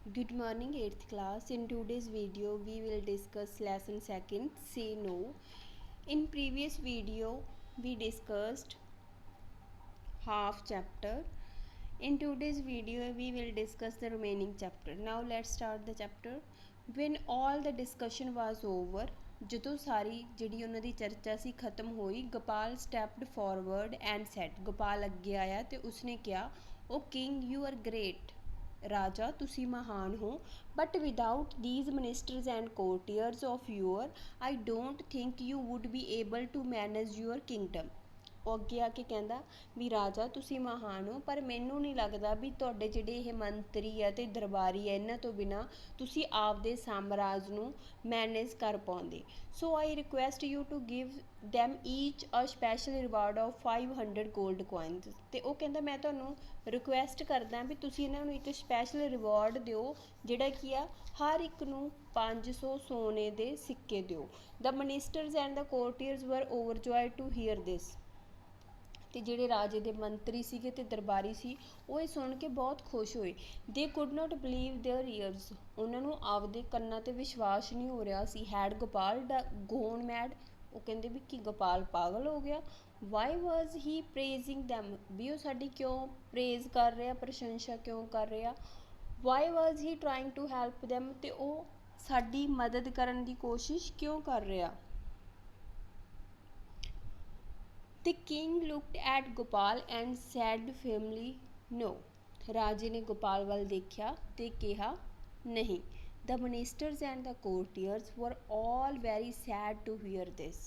Good morning 8th class. In today's video we will discuss lesson 2nd say no. In previous video we discussed half chapter. In today's video we will discuss the remaining chapter. Now let's start the chapter. When all the discussion was over, ਜਦੋਂ ਸਾਰੀ ਜਿਹੜੀ ਉਹਨਾਂ ਦੀ ਚਰਚਾ ਸੀ ਖਤਮ ਹੋਈ, Gopal stepped forward and said, Gopal ਅੱਗੇ ਆਇਆ ਤੇ ਉਸਨੇ ਕਿਹਾ, O king you are great, ਰਾਜਾ ਤੁਸੀਂ ਮਹਾਨ ਹੋ, but without these ministers and courtiers of your I don't think you would be able to manage your kingdom. ਉਹ ਅੱਗੇ ਆ ਕੇ ਕਹਿੰਦਾ ਵੀ ਰਾਜਾ ਤੁਸੀਂ ਮਹਾਨ ਹੋ, ਪਰ ਮੈਨੂੰ ਨਹੀਂ ਲੱਗਦਾ ਵੀ ਤੁਹਾਡੇ ਜਿਹੜੇ ਇਹ ਮੰਤਰੀ ਆ ਅਤੇ ਦਰਬਾਰੀ ਆ ਇਹਨਾਂ ਤੋਂ ਬਿਨਾਂ ਤੁਸੀਂ ਆਪਦੇ ਸਾਮਰਾਜ ਨੂੰ ਮੈਨੇਜ ਕਰ ਪਾਉਂਦੇ। So I request you to give them each a special reward of 500 gold coins. ਅਤੇ ਉਹ ਕਹਿੰਦਾ ਮੈਂ ਤੁਹਾਨੂੰ ਰਿਕੁਐਸਟ ਕਰਦਾ ਵੀ ਤੁਸੀਂ ਇਹਨਾਂ ਨੂੰ ਇੱਕ ਸਪੈਸ਼ਲ ਰਿਵਾਰਡ ਦਿਓ ਜਿਹੜਾ ਕੀ ਆ ਹਰ ਇੱਕ ਨੂੰ 500 ਸੋਨੇ ਦੇ ਸਿੱਕੇ ਦਿਓ। ਦ ਮਿਨਿਸਟਰਸ ਐਂਡ ਦ ਕੋਰਟੀਅਰਸ ਵਰ ਓਵਰਜੋਇਡ ਟੂ ਹੀਅਰ ਦਿਸ। ਅਤੇ ਜਿਹੜੇ ਰਾਜੇ ਦੇ ਮੰਤਰੀ ਸੀਗੇ ਅਤੇ ਦਰਬਾਰੀ ਸੀ ਉਹ ਇਹ ਸੁਣ ਕੇ ਬਹੁਤ ਖੁਸ਼ ਹੋਏ। ਦੇ could not believe there years, ਉਹਨਾਂ ਨੂੰ ਆਪਦੇ ਕੰਨਾਂ 'ਤੇ ਵਿਸ਼ਵਾਸ ਨਹੀਂ ਹੋ ਰਿਹਾ ਸੀ। ਹੈਡ ਗੋਪਾਲ ਗੋਨ ਮੈਡ, ਉਹ ਕਹਿੰਦੇ ਵੀ ਕੀ ਗੋਪਾਲ ਪਾਗਲ ਹੋ ਗਿਆ। Y was he praising them, ਵੀ ਉਹ ਸਾਡੀ ਕਿਉਂ ਪ੍ਰੇਜ਼ ਕਰ ਰਿਹਾ, ਪ੍ਰਸ਼ੰਸਾ ਕਿਉਂ ਕਰ ਰਿਹਾ। Why was he trying to help them, ਅਤੇ ਉਹ ਸਾਡੀ ਮਦਦ ਕਰਨ ਦੀ ਕੋਸ਼ਿਸ਼ ਕਿਉਂ ਕਰ ਰਿਹਾ। The king looked at Gopal and said firmly no. ਰਾਜੇ ਨੇ ਗੋਪਾਲ ਵੱਲ ਦੇਖਿਆ ਤੇ ਕਿਹਾ ਨਹੀਂ। The ministers and the courtiers were all very sad to hear this.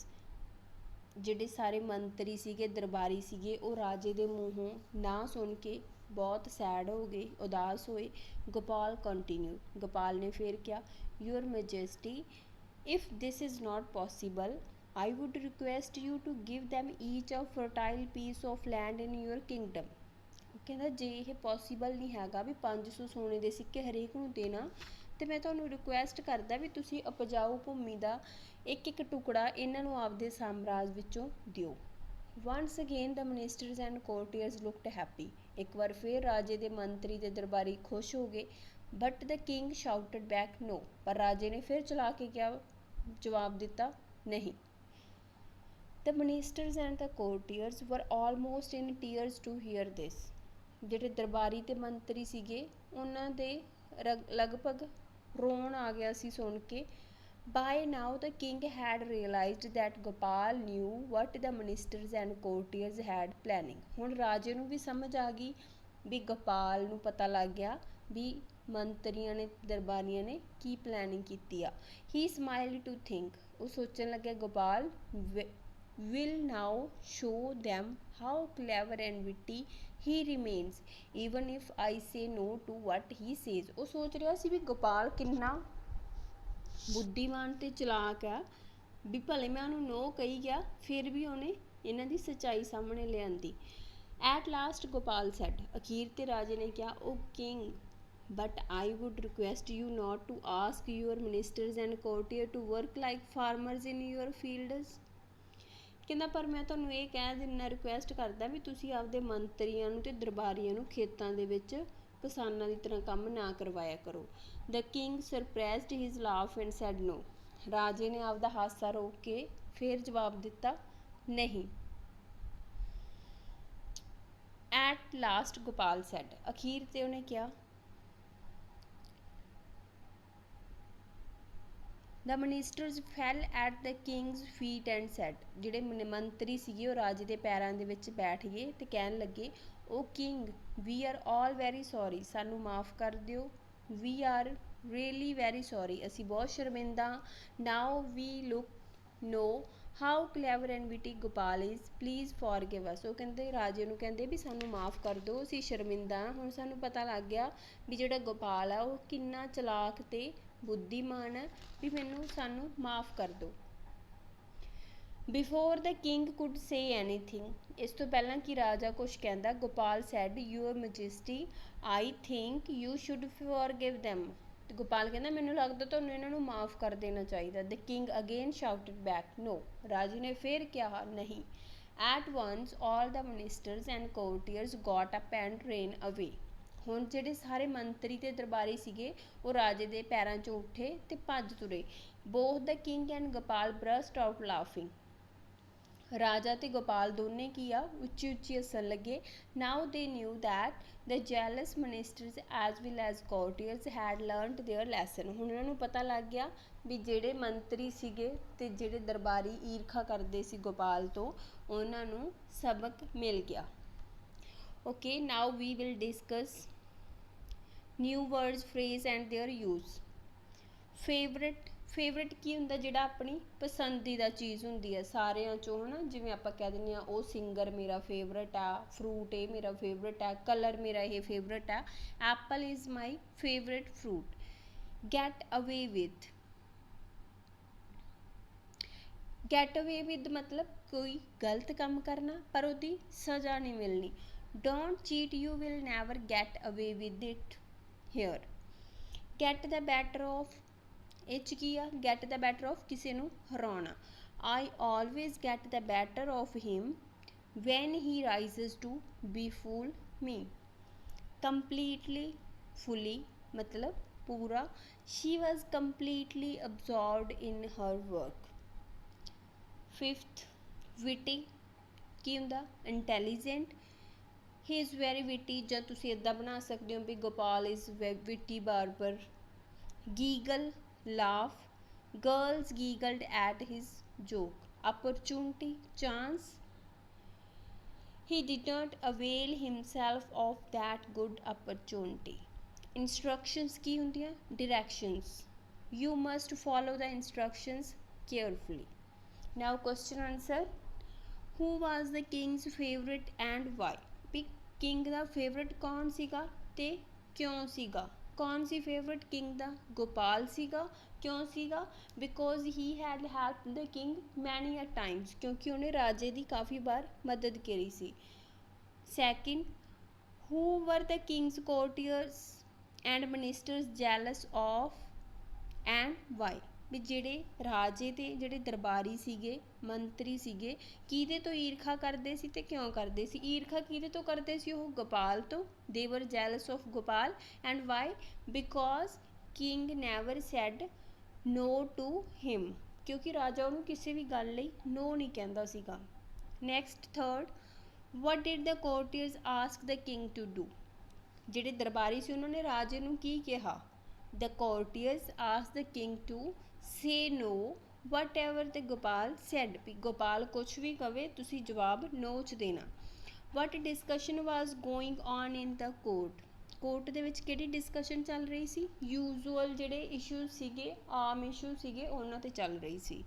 ਜਿਹੜੇ ਸਾਰੇ ਮੰਤਰੀ ਸੀਗੇ ਦਰਬਾਰੀ ਸੀਗੇ ਉਹ ਰਾਜੇ ਦੇ ਮੂੰਹੋਂ ਨਾ ਸੁਣ ਕੇ ਬਹੁਤ ਸੈਡ ਹੋ ਗਏ, ਉਦਾਸ ਹੋਏ। ਗੋਪਾਲ ਕੰਟੀਨਿਊ, ਗੋਪਾਲ ਨੇ ਫਿਰ ਕਿਹਾ, your ਮੈਜੈਸਟੀ if this is not possible I would request you to give them each a fertile piece of land in your kingdom. ਕਹਿੰਦਾ ਜੇ ਇਹ ਪੋਸੀਬਲ ਨਹੀਂ ਹੈਗਾ ਵੀ 500 ਸੋਨੇ ਦੇ ਸਿੱਕੇ ਹਰੇਕ ਨੂੰ ਦੇਣਾ, ਅਤੇ ਮੈਂ ਤੁਹਾਨੂੰ ਰਿਕੁਐਸਟ ਕਰਦਾ ਵੀ ਤੁਸੀਂ ਉਪਜਾਊ ਭੂਮੀ ਦਾ ਇੱਕ ਇੱਕ ਟੁਕੜਾ ਇਹਨਾਂ ਨੂੰ ਆਪਦੇ ਸਾਮਰਾਜ ਵਿੱਚੋਂ ਦਿਓ। Once again the ministers and courtiers looked happy, ਇੱਕ ਵਾਰ ਫਿਰ ਰਾਜੇ ਦੇ ਮੰਤਰੀ ਅਤੇ ਦਰਬਾਰੀ ਖੁਸ਼ ਹੋ ਗਏ। ਬਟ ਦ ਕਿੰਗ ਸ਼ਾਊਟਡ ਬੈਕ ਨੋ, ਪਰ ਰਾਜੇ ਨੇ ਫਿਰ ਚਲਾ ਕੇ ਕਿਹਾ, ਜਵਾਬ ਦਿੱਤਾ ਨਹੀਂ। The ministers and the courtiers were almost in tears to hear this. ਜਿਹੜੇ ਦਰਬਾਰੀ ਤੇ ਮੰਤਰੀ ਸੀਗੇ ਉਹਨਾਂ ਦੇ ਲਗਭਗ ਰੋਣ ਆ ਗਿਆ ਸੀ ਸੁਣ ਕੇ। By now the king had realized that Gopal knew what the ministers and courtiers had planning. ਹੁਣ ਰਾਜੇ ਨੂੰ ਵੀ ਸਮਝ ਆ ਗਈ ਵੀ ਗੋਪਾਲ ਨੂੰ ਪਤਾ ਲੱਗ ਗਿਆ ਵੀ ਮੰਤਰੀਆਂ ਨੇ ਦਰਬਾਰੀਆਂ ਨੇ ਕੀ ਪਲੈਨਿੰਗ ਕੀਤੀ ਆ। He smiled to think, ਉਹ ਸੋਚਣ ਲੱਗਿਆ Gopal will now show them how clever and witty he remains even if I say no to what he says. ਉਹ ਸੋਚ ਰਿਹਾ ਸੀ ਵੀ ਗੋਪਾਲ ਕਿੰਨਾ ਬੁੱਧੀਮਾਨ ਤੇ ਚਲਾਕ ਆ, ਵੀ ਭਲੇ ਮੈਂ ਉਹਨੂੰ ਨੋ ਕਹੀ ਗਿਆ ਫਿਰ ਵੀ ਉਹਨੇ ਇਹਨਾਂ ਦੀ ਸੱਚਾਈ ਸਾਹਮਣੇ ਲਿਆਂਦੀ। ਐਟ ਲਾਸਟ ਗੋਪਾਲ ਸੈਡ, ਅਖੀਰ ਤੇ ਰਾਜੇ ਨੇ ਕਿਹਾ, O king but I would request you not to ask your ministers and courtier to work like farmers in your fields. ਕਹਿੰਦਾ ਪਰ ਮੈਂ ਤੁਹਾਨੂੰ ਇਹ ਕਹਿ ਦਿੰਦਾ, ਰਿਕੁਐਸਟ ਕਰਦਾ ਵੀ ਤੁਸੀਂ ਆਪਦੇ ਮੰਤਰੀਆਂ ਨੂੰ ਅਤੇ ਦਰਬਾਰੀਆਂ ਨੂੰ ਖੇਤਾਂ ਦੇ ਵਿੱਚ ਕਿਸਾਨਾਂ ਦੀ ਤਰ੍ਹਾਂ ਕੰਮ ਨਾ ਕਰਵਾਇਆ ਕਰੋ। The king surprised his laugh and said no, ਰਾਜੇ ਨੇ ਆਪਦਾ ਹਾਸਾ ਰੋਕ ਕੇ ਫਿਰ ਜਵਾਬ ਦਿੱਤਾ ਨਹੀਂ। ਐਟ ਲਾਸਟ ਗੋਪਾਲ ਸੈਡ, ਅਖੀਰ ਤੇ ਉਹਨੇ ਕਿਹਾ। The ministers fell at the king's feet and said, ਜਿਹੜੇ ਮੰਤਰੀ ਸੀਗੇ ਉਹ ਰਾਜੇ ਦੇ ਪੈਰਾਂ ਦੇ ਵਿੱਚ ਬੈਠ ਗਏ ਅਤੇ ਕਹਿਣ ਲੱਗੇ, O king we are all very sorry, ਸਾਨੂੰ ਮਾफ़ ਕਰ ਦਿਓ। We are really very sorry, ਅਸੀਂ ਬਹੁਤ ਸ਼ਰਮਿੰਦਾ। Now we look know how clever and witty Gopal is, please forgive us. ਉਹ ਕਹਿੰਦੇ ਰਾਜੇ ਨੂੰ ਕਹਿੰਦੇ ਵੀ ਸਾਨੂੰ ਮਾफ़ ਕਰ ਦਿਓ, ਅਸੀਂ ਸ਼ਰਮਿੰਦਾ, ਹੁਣ ਸਾਨੂੰ ਪਤਾ ਲੱਗ ਗਿਆ ਵੀ ਜਿਹੜਾ ਗੋਪਾਲ ਆ ਉਹ ਕਿੰਨਾ ਚਲਾਕ ਅਤੇ ਬੁੱਧੀਮਾਨ ਹੈ, ਵੀ ਸਾਨੂੰ ਮਾफ़ ਕਰ ਦਿਓ। Before the king could say anything, ਇਸ ਤੋਂ ਪਹਿਲਾਂ ਕਿ ਰਾਜਾ ਕੁਛ ਕਹਿੰਦਾ, Gopal said, your majesty I think you should forgive them. ਅਤੇ ਗੋਪਾਲ ਕਹਿੰਦਾ ਮੈਨੂੰ ਲੱਗਦਾ ਤੁਹਾਨੂੰ ਇਹਨਾਂ ਨੂੰ ਮਾफ़ ਕਰ ਦੇਣਾ ਚਾਹੀਦਾ। The king again shouted back no, ਰਾਜੇ ਨੇ ਫਿਰ ਕਿਹਾ ਨਹੀਂ। At once all the ministers and courtiers got up and ran away, ਹੁਣ ਜਿਹੜੇ ਸਾਰੇ ਮੰਤਰੀ ਤੇ ਦਰਬਾਰੀ ਸੀਗੇ ਉਹ ਰਾਜੇ ਦੇ ਪੈਰਾਂ 'ਚੋਂ ਉੱਠੇ ਤੇ ਭੱਜ ਤੁਰੇ। Both the king and Gopal burst out laughing. ਰਾਜਾ ਤੇ ਗੋਪਾਲ ਦੋਨੇ ਕੀ ਆ ਉੱਚੀ ਉੱਚੀ ਹੱਸਣ ਲੱਗੇ। Now they knew that the jealous ministers as well as courtiers had learned their lesson. ਹੁਣ ਉਹਨਾਂ ਨੂੰ ਪਤਾ ਲੱਗ ਗਿਆ ਵੀ ਜਿਹੜੇ ਮੰਤਰੀ ਸੀਗੇ ਤੇ ਜਿਹੜੇ ਦਰਬਾਰੀ ਈਰਖਾ ਕਰਦੇ ਸੀ ਗੋਪਾਲ ਤੋਂ, ਉਹਨਾਂ ਨੂੰ ਸਬਕ ਮਿਲ ਗਿਆ। Okay, now we will discuss new words phrase and their use. Favourite ਕੀ ਹੁੰਦਾ? ਜਿਹੜਾ ਆਪਣੀ ਪਸੰਦੀਦਾ ਚੀਜ਼ ਹੁੰਦੀ ਹੈ ਸਾਰਿਆਂ 'ਚੋਂ, ਹੈ ਨਾ। ਜਿਵੇਂ ਆਪਾਂ ਕਹਿ ਦਿੰਦੇ ਹਾਂ ਉਹ ਸਿੰਗਰ ਮੇਰਾ ਫੇਵਰਟ ਆ, ਫਰੂਟ ਇਹ ਮੇਰਾ ਫੇਵਰਟ ਆ, ਕਲਰ ਮੇਰਾ ਇਹ ਫੇਵਰਟ ਆ। Apple is my favourite fruit. Get away with ਮਤਲਬ ਕੋਈ ਗਲਤ ਕੰਮ ਕਰਨਾ ਪਰ ਉਹਦੀ ਸਜ਼ਾ ਨਹੀਂ ਮਿਲਣੀ। Don't cheat, you will never get away with it here. Get the better of, ਇਹ 'ਚ ਕੀ ਆ? ਗੈਟ ਦ ਬੈਟਰ ਆਫ, ਕਿਸੇ ਨੂੰ ਹਰਾਉਣਾ। I always get the better of him when he rises to befool me. Completely, fully ਮਤਲਬ ਪੂਰਾ। She was completely absorbed in her work. Fifth, witty ਕੀ ਹੁੰਦਾ? Intelligent. He is very witty, ਜਾਂ ਤੁਸੀਂ ਇੱਦਾਂ ਬਣਾ ਸਕਦੇ ਹੋ ਵੀ Gopal is witty barber. Giggle, laugh. Girls giggled at his joke. Opportunity, chance. He did not avail himself of that good opportunity. Instructions ਕੀ ਹੁੰਦੀਆਂ? Directions. You must follow the instructions carefully. Now question answer. Who was the king's favorite and why? We king the favorite ਕੌਣ ਸੀਗਾ ਤੇ ਕਿਉਂ ਸੀਗਾ? ਕੌਣ ਸੀ favourite king ਦਾ? ਗੋਪਾਲ ਸੀਗਾ। ਕਿਉਂ ਸੀਗਾ? Because he had help the king ਮੈਨੀ ਅ ਟਾਈਮਸ, ਕਿਉਂਕਿ ਉਹਨੇ ਰਾਜੇ ਦੀ ਕਾਫੀ ਵਾਰ ਮਦਦ ਕਰੀ ਸੀ। Second, who were the king's courtiers and ministers jealous of and why? ਵੀ ਜਿਹੜੇ ਰਾਜੇ ਤੇ ਜਿਹੜੇ ਦਰਬਾਰੀ ਸੀਗੇ, ਮੰਤਰੀ ਸੀਗੇ, ਕਿਹਦੇ ਤੋਂ ਈਰਖਾ ਕਰਦੇ ਸੀ ਤੇ ਕਿਉਂ ਕਰਦੇ ਸੀ? ਈਰਖਾ ਕਿਹਦੇ ਤੋਂ ਕਰਦੇ ਸੀ? ਉਹ ਗੋਪਾਲ ਤੋਂ। They were jealous of Gopal. And why? Because king never said no to him, ਕਿਉਂਕਿ ਰਾਜਾ ਉਹਨੂੰ ਕਿਸੇ ਵੀ ਗੱਲ ਲਈ ਨੋ ਨਹੀਂ ਕਹਿੰਦਾ ਸੀਗਾ। Next third, what did the courtiers ask the king to do? ਜਿਹੜੇ ਦਰਬਾਰੀ ਸੀ ਉਹਨਾਂ ਨੇ ਰਾਜੇ ਨੂੰ ਕੀ ਕਿਹਾ? The courtiers asked the king to say no whatever the Gopal said. ਵੀ ਗੋਪਾਲ ਕੁਛ ਵੀ ਕਵੇ ਤੁਸੀਂ ਜਵਾਬ no 'ਚ ਦੇਣਾ। What discussion was going on in the court? Court ਦੇ ਵਿੱਚ ਕਿਹੜੀ ਡਿਸਕਸ਼ਨ ਚੱਲ ਰਹੀ ਸੀ? ਯੂਜ਼ੂਅਲ ਜਿਹੜੇ ਇਸ਼ੂਜ਼ ਸੀਗੇ, ਆਮ ਇਸ਼ੂ ਸੀਗੇ, ਉਹਨਾਂ 'ਤੇ ਚੱਲ ਰਹੀ ਸੀ।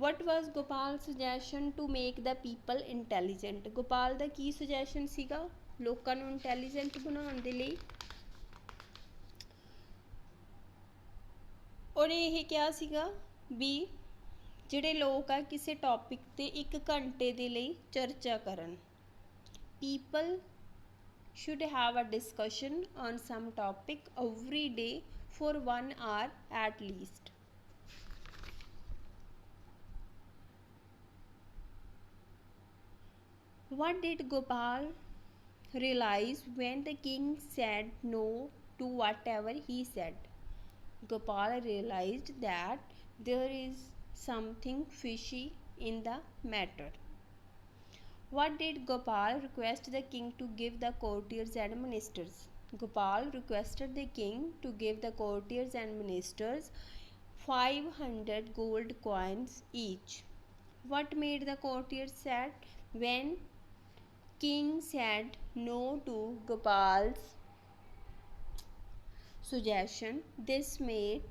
What was Gopal's suggestion to make the people intelligent? Gopal the Ki suggestion ਸੀਗਾ ਲੋਕਾਂ ਨੂੰ ਇੰਟੈਲੀਜੈਂਟ ਬਣਾਉਣ ਦੇ ਲਈ? ਉਹਨੇ ਇਹ ਕਿਹਾ ਸੀਗਾ ਵੀ ਜਿਹੜੇ ਲੋਕ ਆ ਕਿਸੇ ਟੌਪਿਕ 'ਤੇ 1 ਘੰਟੇ ਦੇ ਲਈ ਚਰਚਾ ਕਰਨ। People should have a discussion on some topic every day for 1 hour at least. What did Gopal realize when the king said no to whatever he said? Gopal realized that there is something fishy in the matter. What did Gopal request the king to give the courtiers and ministers? Gopal requested the king to give the courtiers and ministers 500 gold coins each. What made the courtiers sad when king said no to Gopal's suggestion? This made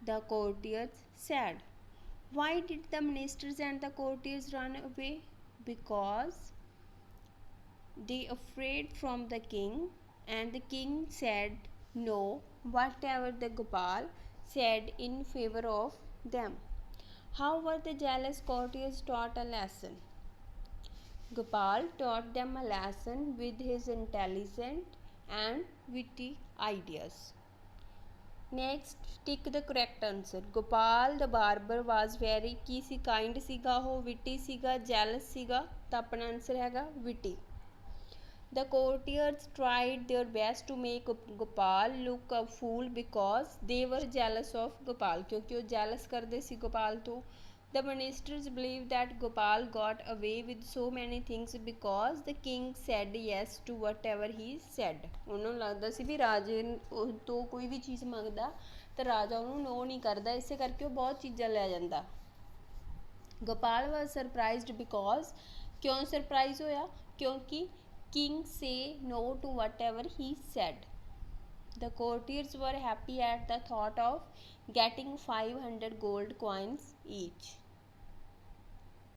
the courtiers sad. Why did the ministers and the courtiers run away? Because they afraid from the king, and the king said no whatever the Gopal said in favor of them. How were the jealous courtiers taught a lesson? Gopal taught them a lesson with his intelligent and witty ideas. Next, tick the correct answer. Gopal the barber was very Ki C? kind ਸੀਗਾ ਉਹ, witty ਸੀਗਾ, jealous ਸੀਗਾ, ਤਾਂ ਆਪਣਾ answer ਹੈਗਾ witty. The courtiers tried their best to make Gopal look a fool because they were jealous of Gopal, क्योंकि वो jealous करते सी गोपाल तो. The ministers believed that Gopal got away with so many things because the king said yes to whatever he said. उन्होंने लगता सी भी राजे तो कोई भी चीज़ मंगदा तो राजा उन्होंने नो नहीं करता, इसे करके वो बहुत चीज़ां ले जाता. गोपाल वॉज सरप्राइज्ड बिकॉज, क्यों सरप्राइज होया, क्योंकि king said no to whatever he said. The courtiers were happy at the thought of getting 500 gold coins each.